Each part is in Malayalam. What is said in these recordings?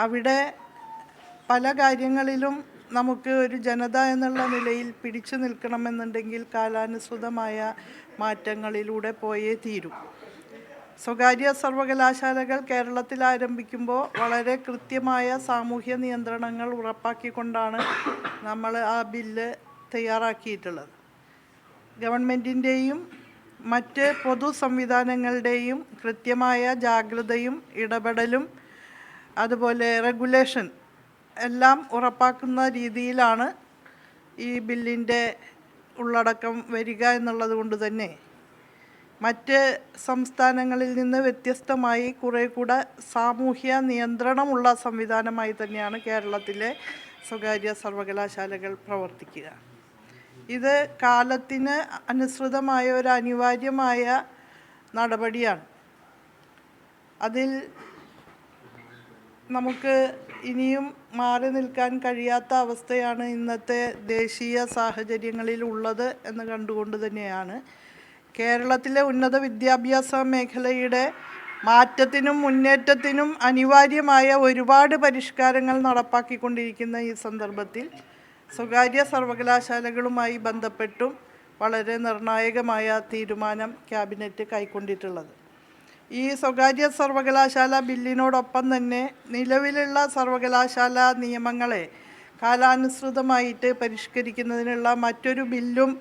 അവിടെ പല കാര്യങ്ങളിലും നമുക്ക് ഒരു ജനത എന്നുള്ള നിലയിൽ പിടിച്ചു നിൽക്കണമെന്നുണ്ടെങ്കിൽ കാലാനുസൃതമായ മാറ്റങ്ങളിലൂടെ പോയേ തീരൂ. സ്വകാര്യ സർവകലാശാലകൾ കേരളത്തിൽ ആരംഭിക്കുമ്പോൾ വളരെ കൃത്യമായ സാമൂഹ്യ നിയന്ത്രണങ്ങൾ ഉറപ്പാക്കിക്കൊണ്ടാണ് നമ്മൾ ആ ബില്ല് തയ്യാറാക്കിയിട്ടുള്ളത്. ഗവൺമെൻറ്റിൻ്റെയും മറ്റ് പൊതു സംവിധാനങ്ങളുടെയും കൃത്യമായ ജാഗ്രതയും ഇടപെടലും അതുപോലെ റെഗുലേഷൻ എല്ലാം ഉറപ്പാക്കുന്ന രീതിയിലാണ് ഈ ബില്ലിൻ്റെ ഉള്ളടക്കം വരിക എന്നുള്ളത് കൊണ്ട് തന്നെ മറ്റ് സംസ്ഥാനങ്ങളിൽ നിന്ന് വ്യത്യസ്തമായി കുറേ കൂടെ സാമൂഹ്യ നിയന്ത്രണമുള്ള സംവിധാനമായി തന്നെയാണ് കേരളത്തിലെ സ്വകാര്യ സർവകലാശാലകൾ പ്രവർത്തിക്കുക. ഇത് കാലത്തിന് അനുസൃതമായ ഒരു അനിവാര്യമായ നടപടിയാണ്. അതിൽ നമുക്ക് ഇനിയും മാറി നിൽക്കാൻ കഴിയാത്ത അവസ്ഥയാണ് ഇന്നത്തെ ദേശീയ സാഹചര്യങ്ങളിൽ ഉള്ളത് എന്ന് കണ്ടുകൊണ്ട് തന്നെയാണ് കേരളത്തിലെ ഉന്നത വിദ്യാഭ്യാസ മേഖലയുടെ മാറ്റത്തിനും മുന്നേറ്റത്തിനും അനിവാര്യമായ ഒരുപാട് പരിഷ്കാരങ്ങൾ നടപ്പാക്കിക്കൊണ്ടിരിക്കുന്ന ഈ സന്ദർഭത്തിൽ സ്വകാര്യ സർവകലാശാലകളുമായി ബന്ധപ്പെട്ടും വളരെ നിർണായകമായ തീരുമാനം ക്യാബിനറ്റ് കൈക്കൊണ്ടിട്ടുള്ളത്. ഈ സ്വകാര്യ സർവകലാശാല ബില്ലിനോടൊപ്പം തന്നെ നിലവിലുള്ള സർവകലാശാല നിയമങ്ങളെ കാലാനുസൃതമായിട്ട് പരിഷ്കരിക്കുന്നതിനുള്ള മറ്റൊരു ബില്ലും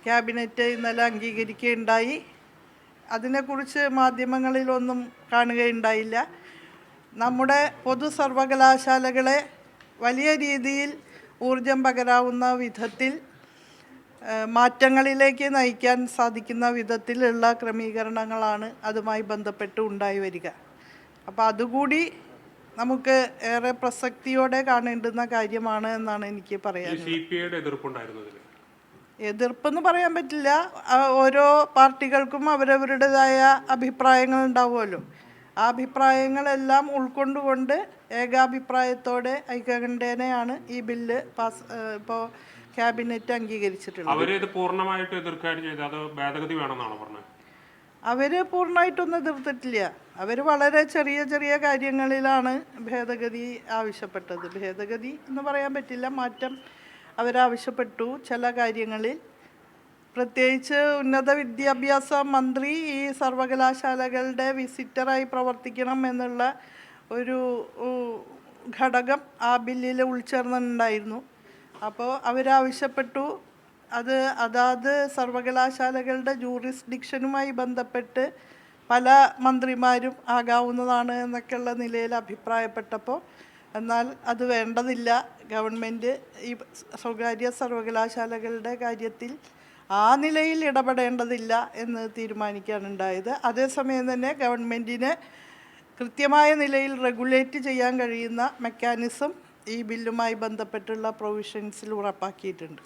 ക്യാബിനറ്റ് ഇന്നലെ അംഗീകരിക്കുകയുണ്ടായി. അതിനെക്കുറിച്ച് മാധ്യമങ്ങളിലൊന്നും കാണുകയുണ്ടായില്ല. നമ്മുടെ പൊതു സർവകലാശാലകളെ വലിയ രീതിയിൽ ഊർജം പകരാവുന്ന വിധത്തിൽ മാറ്റങ്ങളിലേക്ക് നയിക്കാൻ സാധിക്കുന്ന വിധത്തിലുള്ള ക്രമീകരണങ്ങളാണ് അതുമായി ബന്ധപ്പെട്ട് ഉണ്ടായി വരിക. അപ്പോൾ അതുകൂടി നമുക്ക് ഏറെ പ്രസക്തിയോടെ കാണേണ്ടുന്ന കാര്യമാണ് എന്നാണ് എനിക്ക് പറയാനുള്ളത്. എതിർപ്പെന്ന് പറയാൻ പറ്റില്ല. ഓരോ പാർട്ടികൾക്കും അവരവരുടേതായ അഭിപ്രായങ്ങൾ ഉണ്ടാവുമല്ലോ. ആ അഭിപ്രായങ്ങളെല്ലാം ഉൾക്കൊണ്ടുകൊണ്ട് ഏകാഭിപ്രായത്തോടെ ഐക്യകണ്ഠേനയാണ് ഈ ബില്ല് ഇപ്പോൾ ക്യാബിനറ്റ് അംഗീകരിച്ചിട്ടുള്ളത്. അവർ പൂർണ്ണമായിട്ടൊന്നും എതിർത്തിട്ടില്ല. അവർ വളരെ ചെറിയ ചെറിയ കാര്യങ്ങളിലാണ് ഭേദഗതി ആവശ്യപ്പെട്ടത്. ഭേദഗതി എന്ന് പറയാൻ പറ്റില്ല, മാറ്റം അവരാവശ്യപ്പെട്ടു ചില കാര്യങ്ങളിൽ. പ്രത്യേകിച്ച് ഉന്നത വിദ്യാഭ്യാസ മന്ത്രി ഈ സർവകലാശാലകളുടെ വിസിറ്ററായി പ്രവർത്തിക്കണം എന്നുള്ള ഒരു ഘടകം ആ ബില്ലിൽ ഉൾച്ചേർന്നിട്ടുണ്ടായിരുന്നു. അപ്പോൾ അവരാവശ്യപ്പെട്ടു അത് അതാത് സർവകലാശാലകളുടെ ജൂറിസ്ഡിക്ഷനുമായി ബന്ധപ്പെട്ട് പല മന്ത്രിമാരും ആകാവുന്നതാണ് എന്നൊക്കെയുള്ള നിലയിൽ അഭിപ്രായപ്പെട്ടപ്പോൾ എന്നാൽ അത് വേണ്ടതില്ല, ഗവൺമെൻറ് ഈ സ്വകാര്യ സർവകലാശാലകളുടെ കാര്യത്തിൽ ആ നിലയിൽ ഇടപെടേണ്ടതില്ല എന്ന് തീരുമാനിക്കാനുണ്ടായത്. അതേസമയം തന്നെ ഗവൺമെൻറ്റിന് കൃത്യമായ നിലയിൽ റെഗുലേറ്റ് ചെയ്യാൻ കഴിയുന്ന മെക്കാനിസം ഈ ബില്ലുമായി ബന്ധപ്പെട്ടുള്ള പ്രൊവിഷൻസിൽ ഉറപ്പാക്കിയിട്ടുണ്ട്.